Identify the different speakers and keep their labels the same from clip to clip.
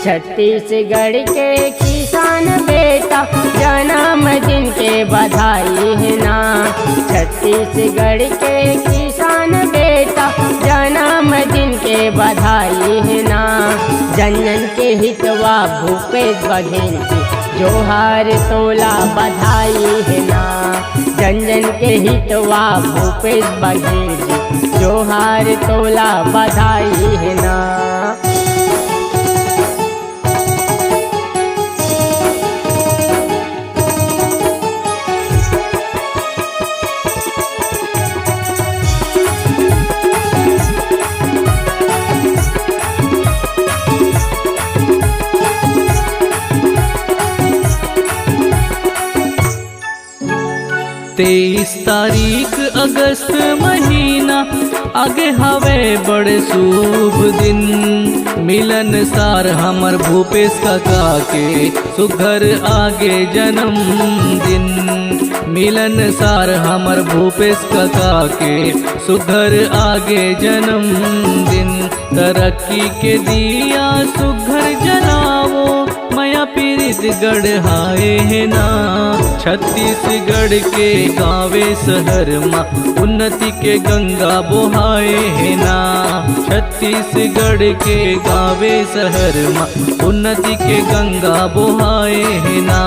Speaker 1: छत्तीसगढ़ के किसान बेटा जन्मदिन के बधाई है ना। छत्तीसगढ़ के किसान बेटा जन्मदिन के बधाई है ना। जन जन के हितवा भूपेश बघेल जी जोहार तोला बधाई है ना। जन जन के हितवा भूपेश बघेल जी जोहार तोला बधाई है ना।
Speaker 2: तेईस तारीख अगस्त महीना आगे हवे बड़े शुभ दिन। मिलन सार हमर भूपेश काका के सुघर आगे जन्म दिन। मिलन सार हमर भूपेश काका के सुघर आगे जन्म दिन। तरक्की के दिया सुघर जलावो माया पीरित गढ़ाए है ना। छत्तीसगढ़ के गावे शहर माँ उन्नति के गंगा बोहाए है ना। छत्तीसगढ़ के गावे शहर माँ उन्नति के गंगा बोहाए है ना।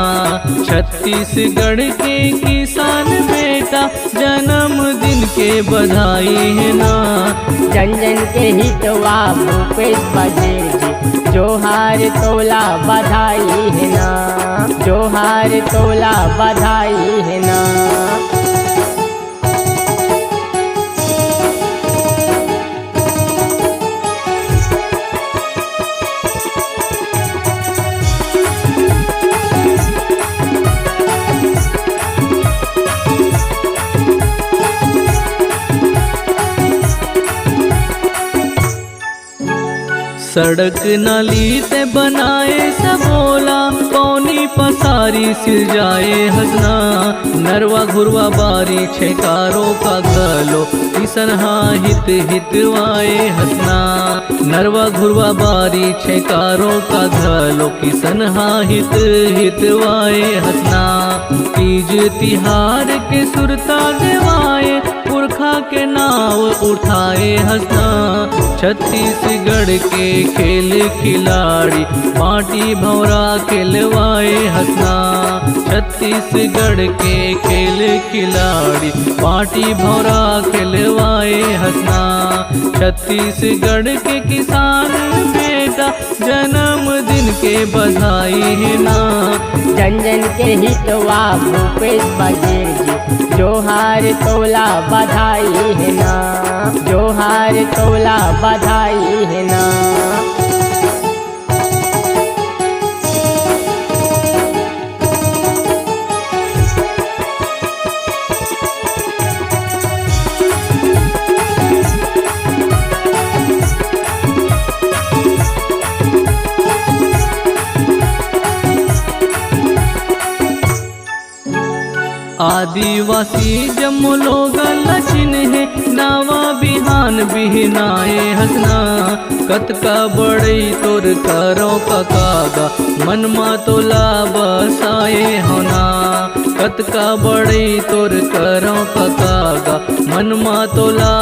Speaker 2: छत्तीसगढ़ के किसान बेटा जन्मदिन के बधाई है ना।
Speaker 1: जन जन के हितवा भूपेश बघेल जी जोहार तोला बधाई है ना। जोहार तोला बधाई है ना।
Speaker 2: सड़क नाली ते बनाए सबोला पौनी पसारी सिर जाए हसना। नरवा घुरवा बारी छेकारों का गलो किसन हित हितवाए हसना। नरवा घुरवा बारी छेकारों का गलो किसन हित हितवाए हसना। तीज तिहार के सुरता देवाए पुरखा के नाव उठाए हसना। छत्तीसगढ़ के खेल खिलाड़ी माटी भौरा खिलवाए हसना। छत्तीसगढ़ के खेल खिलाड़ी माटी भौरा खिलवाए हसना। छत्तीसगढ़ के किसान बेटा जन्मदिन के बधाई है ना।
Speaker 1: जन जन के हितवा भूपेश बघेल जी जोहार तोला बधाई है ना। जोहार तोला बधाई है ना।
Speaker 2: आदिवासी जम्मू लोग लचिन है नावा बिहान बिहनाए हसना। कतका बड़ई तोर करो कागा मनमा तोला बसाए होना। कतका बड़ई तोर करो कागा मनमा तोला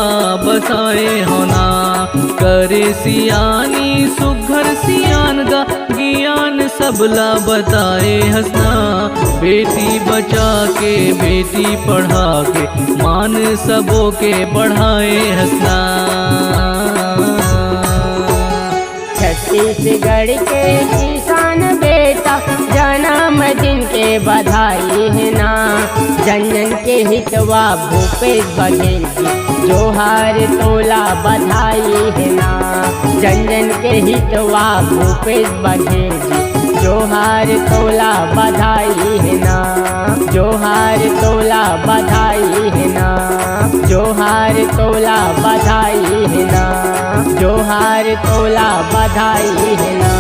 Speaker 2: बसाए होना। करे सियानी सुघर सियान गा ज्ञान सबला बताए हसना। बेटी बचा के बेटी पढ़ा के मान सबों के बढ़ाए हसना।
Speaker 1: छत्तीसगढ़ के किसान बेटा जन्मदिन के बधाई है ना। जन जन के हितवा भूपेश बघेल जी जोहार तोला बधाई है ना। जन जन के हितवा भूपेश बघेल जी जोहार तोला बधाई है ना। जोहार तोला बधाई है ना। जोहार तोला बधाई है ना। जोहार तोला बधाई है ना।